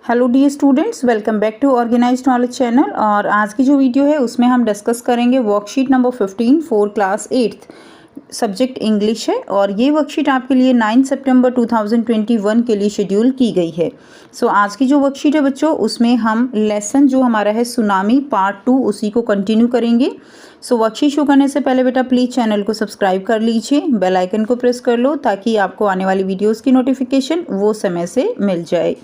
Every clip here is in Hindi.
Hello dear students, welcome back to organised knowledge channel. और आज की जो वीडियो है उसमें हम डिस्कस करेंगे worksheet number 15 for class 8th subject English है। और ये वर्कशीट आपके लिए 9 सितंबर 2021 के लिए शेड्यूल की गई है। सो आज की जो वर्कशीट है बच्चों, उसमें हम लेसन जो हमारा है सुनामी पार्ट 2 उसी को कंटिन्यू करेंगे। सो वर्कशीट शुरू करने से पहले बेटा प्लीज़ चैनल को सब्सक्राइब कर लीजिए, बेल आइकन को प्रेस कर लो ताकि आपको आने वाली वीडियोज़ की नोटिफिकेशन वो समय से मिल जाए।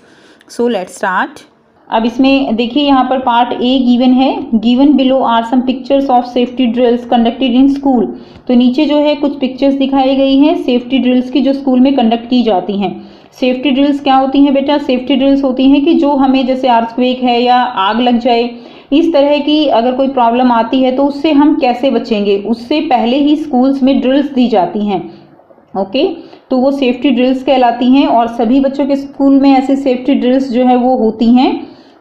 So let's start. अब इसमें देखिए यहाँ पर पार्ट ए गिवन है। Given below are some pictures of safety drills conducted in school. तो नीचे जो है कुछ पिक्चर्स दिखाई गई हैं सेफ्टी ड्रिल्स की जो स्कूल में कंडक्ट की जाती हैं। सेफ्टी ड्रिल्स क्या होती हैं बेटा? सेफ्टी ड्रिल्स होती हैं कि जो हमें जैसे अर्थक्वेक है या आग लग जाए, इस तरह की अगर कोई प्रॉब्लम आती है तो उससे हम कैसे बचेंगे, उससे पहले ही स्कूल्स में ड्रिल्स दी जाती हैं। ओके तो वो सेफ्टी ड्रिल्स कहलाती हैं और सभी बच्चों के स्कूल में ऐसे सेफ्टी ड्रिल्स जो है वो होती हैं।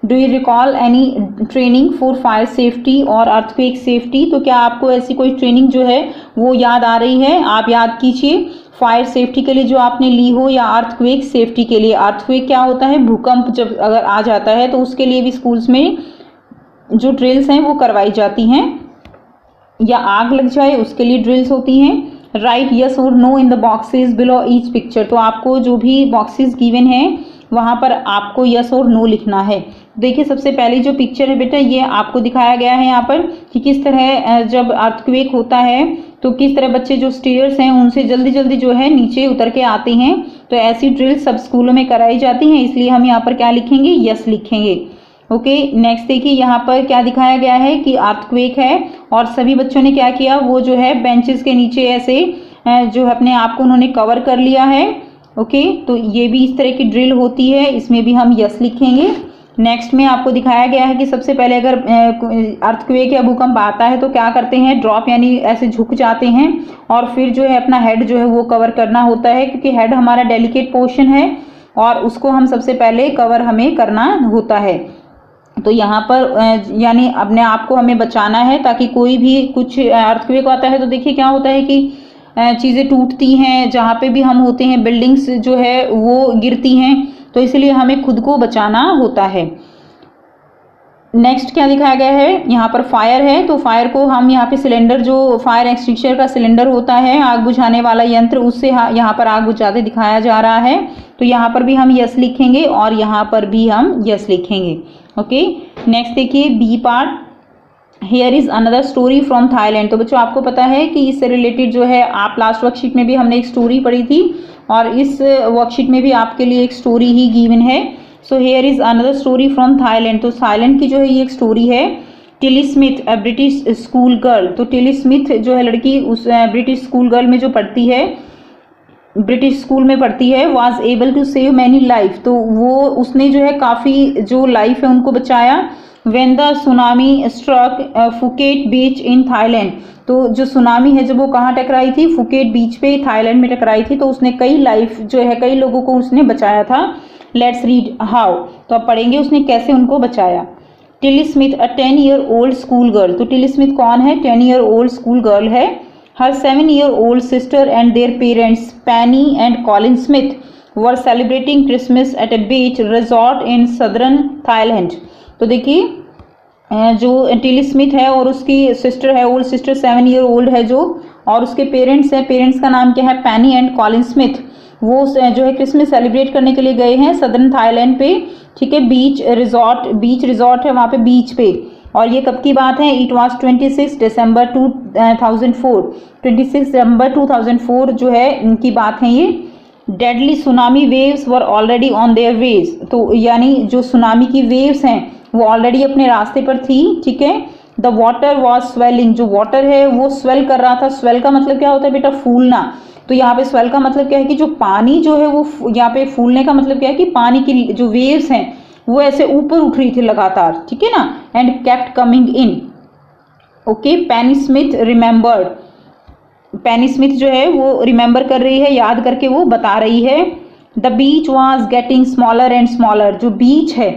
Do you recall any training for fire safety और अर्थक्वेक सेफ्टी? तो क्या आपको ऐसी कोई ट्रेनिंग जो है वो याद आ रही है? आप याद कीजिए फायर सेफ्टी के लिए जो आपने ली हो या अर्थक्वेक सेफ्टी के लिए। अर्थक्वेक क्या होता है? भूकंप जब अगर आ जाता है तो उसके लिए भी स्कूल्स में जो ड्रिल्स हैं वो करवाई जाती हैं, या आग लग जाए उसके लिए ड्रिल्स होती हैं। राइट यस और no in the boxes below each picture. तो आपको जो भी बॉक्सेस गिवन हैं वहाँ पर आपको यस और नो लिखना है। देखिए सबसे पहली जो पिक्चर है बेटा ये आपको दिखाया गया है यहाँ पर कि किस तरह जब अर्थक्वेक होता है तो किस तरह बच्चे जो स्टेयर्स हैं उनसे जल्दी जल्दी जो है नीचे उतर के आते हैं। तो ऐसी ड्रिल सब स्कूलों में कराई जाती हैं, इसलिए हम यहाँ पर क्या लिखेंगे? यस लिखेंगे। ओके नेक्स्ट देखिए यहाँ पर क्या दिखाया गया है कि अर्थक्वेक है और सभी बच्चों ने क्या किया, वो जो है बेंचेस के नीचे ऐसे जो अपने आप को उन्होंने कवर कर लिया है। ओके तो ये भी इस तरह की ड्रिल होती है, इसमें भी हम यस लिखेंगे। नेक्स्ट में आपको दिखाया गया है कि सबसे पहले अगर अर्थक्वेक या भूकंप आता है तो क्या करते हैं? ड्रॉप यानी ऐसे झुक जाते हैं और फिर जो है अपना हेड जो है वो कवर करना होता है, क्योंकि हेड हमारा डेलिकेट पोर्शन है और उसको हम सबसे पहले कवर हमें करना होता है। तो यहाँ पर यानी अपने आप को हमें बचाना है ताकि कोई भी कुछ अर्थक्वेक आता है तो देखिए क्या होता है कि चीज़ें टूटती हैं, जहाँ पे भी हम होते हैं बिल्डिंग्स जो है वो गिरती हैं, तो इसलिए हमें खुद को बचाना होता है। नेक्स्ट क्या दिखाया गया है? यहाँ पर फायर है, तो फायर को हम यहाँ पे सिलेंडर जो फायर एक्सटिंग्विशर का सिलेंडर होता है आग बुझाने वाला यंत्र, उससे यहाँ पर आग बुझाते दिखाया जा रहा है। तो यहाँ पर भी हम यस लिखेंगे और यहाँ पर भी हम यस लिखेंगे। ओके नेक्स्ट देखिए B part. Here is another story from Thailand. तो बच्चों आपको पता है कि इससे रिलेटेड जो है आप लास्ट वर्कशीट में भी हमने एक स्टोरी पढ़ी थी और इस वर्कशीट में भी आपके लिए एक स्टोरी ही गिवन है। So here is another story from Thailand. तो थाईलैंड की जो है ये एक स्टोरी है। Tilly Smith a British school girl. तो टिली स्मिथ जो है लड़की उस ब्रिटिश स्कूल गर्ल में जो पढ़ती है, ब्रिटिश स्कूल में पढ़ती है, was able to save many life. तो वो उसने जो है काफ़ी जो लाइफ है उनको बचाया। When the tsunami struck Phuket beach in Thailand. तो जो सुनामी है जब वो कहाँ टकराई थी? फुकेट बीच पे थाईलैंड में टकराई थी। तो उसने कई लाइफ जो है कई लोगों को उसने बचाया था। Let's read how. तो अब पढ़ेंगे उसने कैसे उनको बचाया। टिली स्मिथ अ 10-year old स्कूल गर्ल। तो टिली स्मिथ कौन है? 10-year old स्कूल गर्ल है। Her 7-year-old sister and their parents, Penny and Colin Smith, were celebrating Christmas at a beach resort in southern Thailand. तो देखिए जो टिली स्मिथ है और उसकी सिस्टर है, ओल्ड सिस्टर 7-year-old है जो, और उसके पेरेंट्स हैं, पेरेंट्स का नाम क्या है? पैनी एंड कॉलिन स्मिथ। वो जो है क्रिसमस सेलिब्रेट करने के लिए गए हैं सदर्न थाईलैंड पे। ठीक है, बीच रिजॉर्ट है वहाँ पे बीच पे। और ये कब की बात है? इट वॉज 26 दिसंबर 2004। 26 दिसंबर 2004 जो है इनकी बात है ये। Deadly tsunami waves were already on their way. तो यानी जो सुनामी की वेव्स हैं वो ऑलरेडी अपने रास्ते पर थी। ठीक है, द वाटर वॉज स्वेलिंग। जो वाटर है वो स्वेल कर रहा था। स्वेल का मतलब क्या होता है बेटा? फूलना। तो यहाँ पे स्वेल का मतलब क्या है कि जो पानी जो है वो यहाँ पे फूलने का मतलब क्या है कि पानी की जो वेव्स हैं वो ऐसे ऊपर उठ रही थी लगातार। ठीक है ना, and kept coming in. Okay Penney Smith remembered. Penney Smith जो है वो रिमेंबर कर रही है, याद करके वो बता रही है। The beach was getting smaller and smaller. जो बीच है,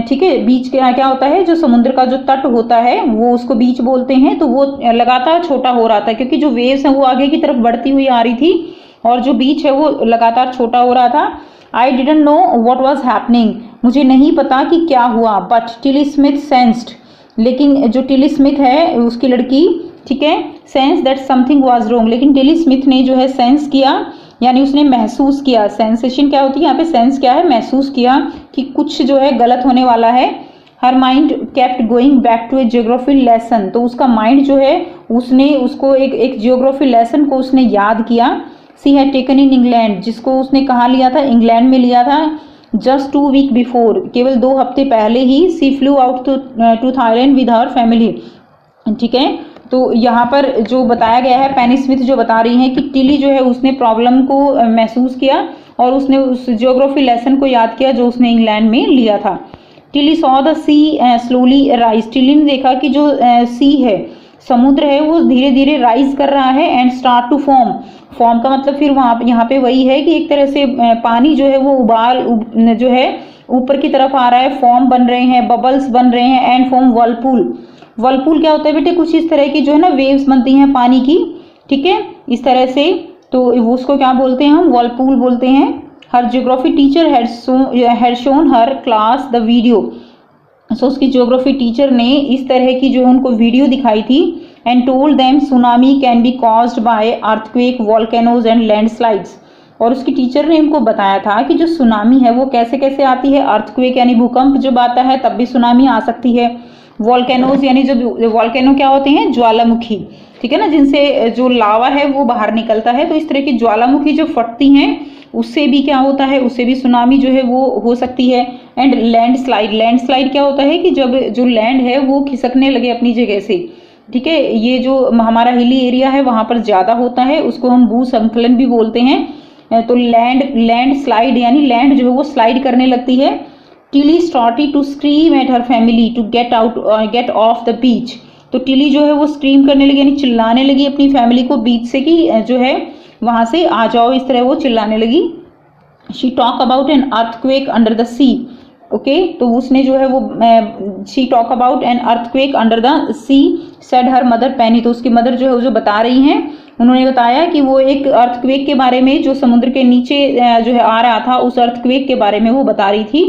ठीक है, बीच क्या क्या होता है? जो समुद्र का जो तट होता है वो उसको बीच बोलते हैं। तो वो लगातार छोटा हो रहा था क्योंकि जो वेव्स हैं वो आगे की तरफ बढ़ती हुई आ रही थी और जो बीच है वो लगातार छोटा हो रहा था। आई didn't know what was happening, मुझे नहीं पता कि क्या हुआ, बट टिली स्मिथ सेंस्ड, लेकिन जो टिली स्मिथ है उसकी लड़की, ठीक है, sense that something was wrong, लेकिन टिली स्मिथ ने जो है सेंस किया, यानी उसने महसूस किया। सेंसेशन क्या होती है यहाँ पे, सेंस क्या है, महसूस किया कि कुछ जो है गलत होने वाला है। Her mind kept going back to a geography lesson, तो उसका माइंड जो है उसने उसको एक जियोग्राफी लेसन को उसने याद किया। She had taken in England, जिसको उसने कहाँ लिया था, इंग्लैंड में लिया था। जस्ट 2 वीक बिफोर, केवल 2 हफ्ते पहले ही। She flew out to Thailand with her family, ठीक है। तो यहाँ पर जो बताया गया है, पेनी स्मिथ जो बता रही हैं कि टिली जो है उसने प्रॉब्लम को महसूस किया और उसने उस जियोग्राफी लेसन को याद किया जो उसने इंग्लैंड में लिया था। Tilly saw the sea slowly rise, Tilly ने देखा कि जो सी है, समुद्र है, वो धीरे धीरे राइज कर रहा है। And start to form, form का मतलब फिर वहाँ यहाँ पे वही है कि एक तरह से पानी जो है वो उबाल जो है ऊपर की तरफ आ रहा है, फॉर्म बन रहे हैं, बबल्स बन रहे हैं। एंड फॉर्म वर्लपूल, वर्लपूल क्या होता है बेटे, कुछ इस तरह की जो है ना वेव्स बनती हैं पानी की, ठीक है, इस तरह से, तो उसको क्या बोलते हैं हम, वर्लपूल बोलते हैं। Her geography teacher had shown her class the video, so उसकी जियोग्राफी टीचर ने इस तरह की जो है उनको वीडियो दिखाई थी। And told them tsunami can be caused by earthquake, volcanoes and landslides, और उसकी टीचर ने इनको बताया था कि जो सुनामी है वो कैसे कैसे आती है। अर्थक्वेक यानी भूकंप जब आता है तब भी सुनामी आ सकती है। वॉल्केनोज यानी जो वॉल्केनो क्या होते हैं, ज्वालामुखी, ठीक है ना, जिनसे जो लावा है वो बाहर निकलता है। तो इस तरह की ज्वालामुखी जो फटती हैं उससे भी क्या होता है, उससे भी सुनामी जो है वो हो सकती है। एंड लैंडस्लाइड, लैंडस्लाइड क्या होता है कि जब जो लैंड है वो खिसकने लगे अपनी जगह से, ठीक है, ये जो हमारा हिली एरिया है वहां पर ज्यादा होता है, उसको हम भूस्खलन भी बोलते हैं। तो लैंड स्लाइड यानी लैंड जो है वो स्लाइड करने लगती है। Tilly started to scream at her family to get off the beach, तो टिली जो है वो स्क्रीम करने लगी यानी चिल्लाने लगी अपनी फैमिली को बीच से कि जो है वहां से आ जाओ, इस तरह वो चिल्लाने लगी। She talk about an earthquake under the sea, okay, तो उसने जो है वो she talk about an earthquake under the sea said her mother Penny, तो उसकी मदर जो है जो बता रही हैं, उन्होंने बताया कि वो एक अर्थक्वेक के बारे में जो समुद्र के नीचे जो है आ रहा था, उस अर्थक्वेक के बारे में वो बता रही थी।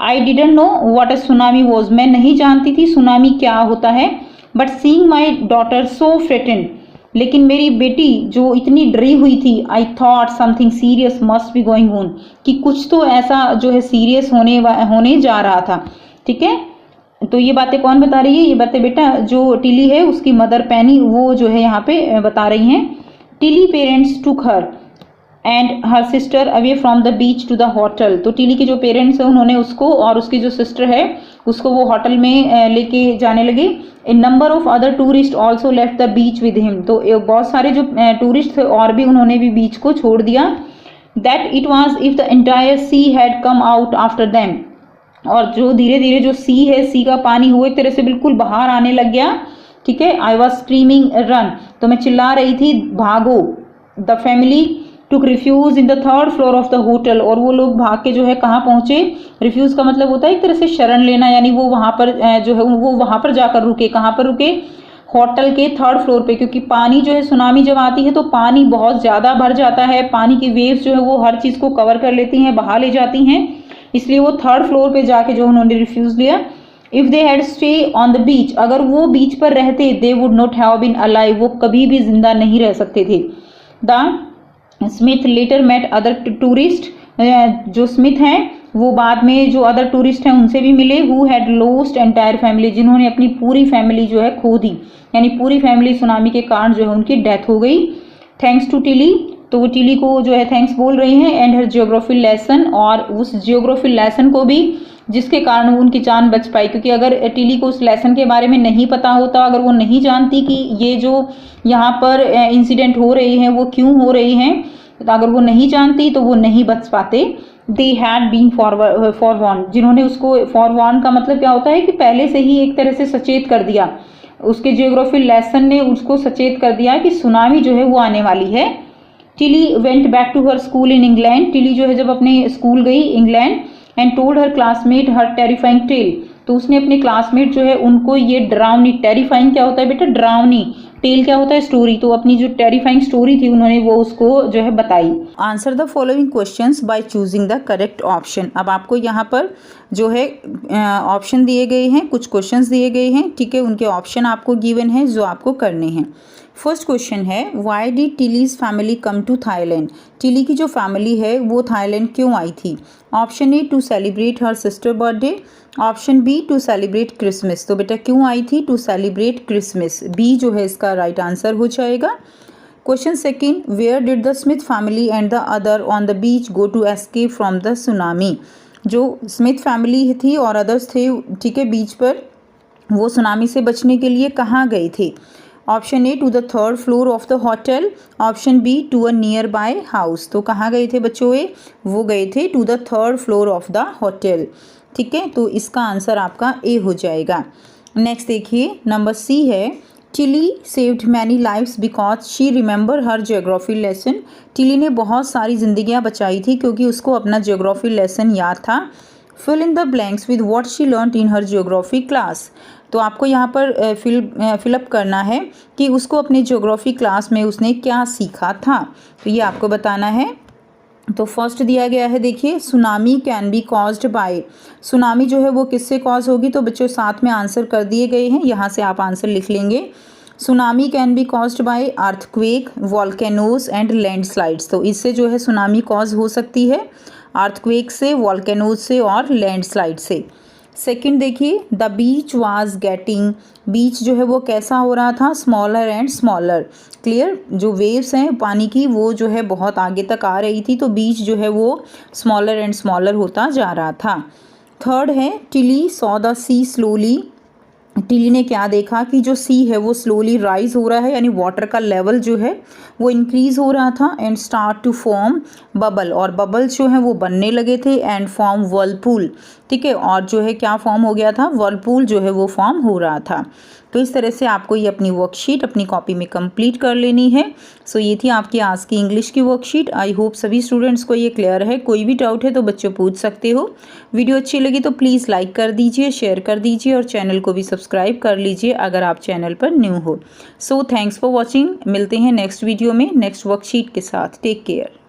I didn't know what a tsunami was, मैं नहीं जानती थी सुनामी क्या होता है। But seeing my daughter so frightened, लेकिन मेरी बेटी जो इतनी डरी हुई थी, I thought something serious must be going on, कि कुछ तो ऐसा जो है सीरियस होने जा रहा था, ठीक है। तो ये बातें कौन बता रही है, ये बातें बेटा जो टिली है उसकी मदर पेनी वो जो है यहाँ पे बता रही हैं। Tilly parents took her and her sister away from the beach to the hotel, तो टिली के जो पेरेंट्स हैं उन्होंने उसको और उसकी जो सिस्टर है उसको वो होटल में लेके जाने लगे। A number of other tourist also left the beach with him, तो बहुत सारे जो टूरिस्ट थे और भी उन्होंने भी बीच को छोड़ दिया। That it was if the entire she had come out after them, और जो धीरे धीरे जो सी है, सी का पानी वो एक तरह से बिल्कुल बाहर आने लग गया, ठीक है। आई वॉज स्क्रीमिंग रन, तो मैं चिल्ला रही थी भागो। The family took refuge in the 3rd floor of the hotel, और वो लोग भाग के जो है कहाँ पहुंचे, रिफ्यूज का मतलब होता है एक तरह से शरण लेना, यानी वो वहां पर जो है वो वहां पर जाकर रुके। कहाँ पर रुके, होटल के 3rd फ्लोर पे, क्योंकि पानी जो है सुनामी जब आती है तो पानी बहुत ज्यादा भर जाता है, पानी की वेव्स जो है वो हर चीज को कवर कर लेती हैं, बहा ले जाती हैं, इसलिए वो 3rd फ्लोर पे जाके जो उन्होंने रिफ्यूज लिया। If they had stay on the beach, अगर वो बीच पर रहते, they would not have been alive, वो कभी भी जिंदा नहीं रह सकते थे। The Smith later met other tourist, जो स्मिथ हैं वो बाद में जो अदर टूरिस्ट हैं उनसे भी मिले। Who had lost entire family, जिन्होंने अपनी पूरी फैमिली जो है खो दी, यानी पूरी फैमिली सुनामी के कारण जो है उनकी डेथ हो गई। थैंक्स टू टिली, तो वो टिली को जो है थैंक्स बोल रही हैं। एंड हर जियोग्राफी लेसन, और उस जियोग्राफी लेसन को भी जिसके कारण उनकी जान बच पाई, क्योंकि अगर टिली को उस लेसन के बारे में नहीं पता होता, अगर वो नहीं जानती कि ये जो यहाँ पर इंसिडेंट हो रही हैं वो क्यों हो रही हैं, तो अगर वो नहीं जानती तो वो नहीं बच पाते। दे हैड बीन फॉरवॉर्न, जिन्होंने उसको, फॉरवॉर्न का मतलब क्या होता है कि पहले से ही एक तरह से सचेत कर दिया, उसके जियोग्राफी लेसन ने उसको सचेत कर दिया कि सुनामी जो है वो आने वाली है। Tilly went back to her school in England, Tilly जो है जब अपने स्कूल गई England. And told her classmate her terrifying tale, तो उसने अपने क्लासमेट जो है उनको ये डरावनी, टेरिफाइंग क्या होता है बेटा, डरावनी टेल क्या होता है, स्टोरी, तो अपनी जो टेरिफाइंग स्टोरी थी उन्होंने वो उसको जो है बताई। Answer the following questions by choosing the correct option. अब आपको यहाँ पर जो है ऑप्शन दिए गए हैं, कुछ क्वेश्चंस दिए गए हैं, ठीक है, उनके ऑप्शन आपको गिवन है जो आपको करने हैं। फर्स्ट क्वेश्चन है, why did Tilly's family come to Thailand. Tilly की जो फैमिली है वो थाईलैंड क्यों आई थी। Option A, to celebrate her sister birthday. Option B, to celebrate Christmas. तो बेटा क्यों आई थी, टू सेलिब्रेट क्रिसमस, बी जो है इसका राइट आंसर हो जाएगा। Question second, where did the Smith family and the other on the beach go to escape from the tsunami. जो स्मिथ फैमिली थी और अदर्स थे, ठीक है, बीच पर, वो सुनामी से बचने के लिए कहाँ गए थे। Option A, to the third floor of the hotel. Option B, to a nearby house. तो कहाँ गए थे बच्चों ये, वो गए थे to the third floor of the hotel, ठीक है, तो इसका आंसर आपका ए हो जाएगा। नेक्स्ट देखिए, नंबर सी है, Tilly saved many lives because she remember her geography lesson. Tilly ने बहुत सारी जिंदगियां बचाई थी क्योंकि उसको अपना जियोग्राफी लेसन याद था। Fill in the blanks with what she learned in her geography class. तो आपको यहाँ पर फिलअप करना है कि उसको अपने जियोग्राफी क्लास में उसने क्या सीखा था, तो ये आपको बताना है। तो फर्स्ट दिया गया है, देखिए, tsunami can be caused by. Tsunami जो है वो किससे कॉज होगी, तो बच्चों साथ में आंसर कर दिए गए हैं, यहाँ से आप आंसर लिख लेंगे। Tsunami can be caused by earthquake, volcanoes and landslides. तो इससे जो है सुनामी कॉज हो सकती है अर्थक्वेक से, वॉल्केनोज से और लैंडस्लाइड से। सेकंड देखिए, द बीच वाज गेटिंग, बीच जो है वो कैसा हो रहा था, स्मॉलर एंड स्मॉलर। क्लियर, जो वेव्स हैं पानी की वो जो है बहुत आगे तक आ रही थी, तो बीच जो है वो स्मॉलर एंड स्मॉलर होता जा रहा था। थर्ड है, Tilly saw the sea slowly. Tilly ने क्या देखा कि जो सी है वो स्लोली राइज हो रहा है, यानी वाटर का लेवल जो है वो इंक्रीज हो रहा था। And start to form bubble, और बबल्स जो हैं वो बनने लगे थे। एंड फॉर्म वर्लपूल, ठीक है, और जो है क्या फॉर्म हो गया था, वर्लपूल जो है वो फॉर्म हो रहा था। तो इस तरह से आपको ये अपनी वर्कशीट अपनी कॉपी में कंप्लीट कर लेनी है। सो ये थी आपकी आज की इंग्लिश की वर्कशीट। आई होप सभी स्टूडेंट्स को ये क्लियर है। कोई भी डाउट है तो बच्चों पूछ सकते हो। वीडियो अच्छी लगी तो प्लीज़ लाइक कर दीजिए, शेयर कर दीजिए और चैनल को भी सब्सक्राइब कर लीजिए अगर आप चैनल पर न्यू हो। So thanks for watching. मिलते हैं नेक्स्ट वीडियो में नेक्स्ट वर्कशीट के साथ। Take care.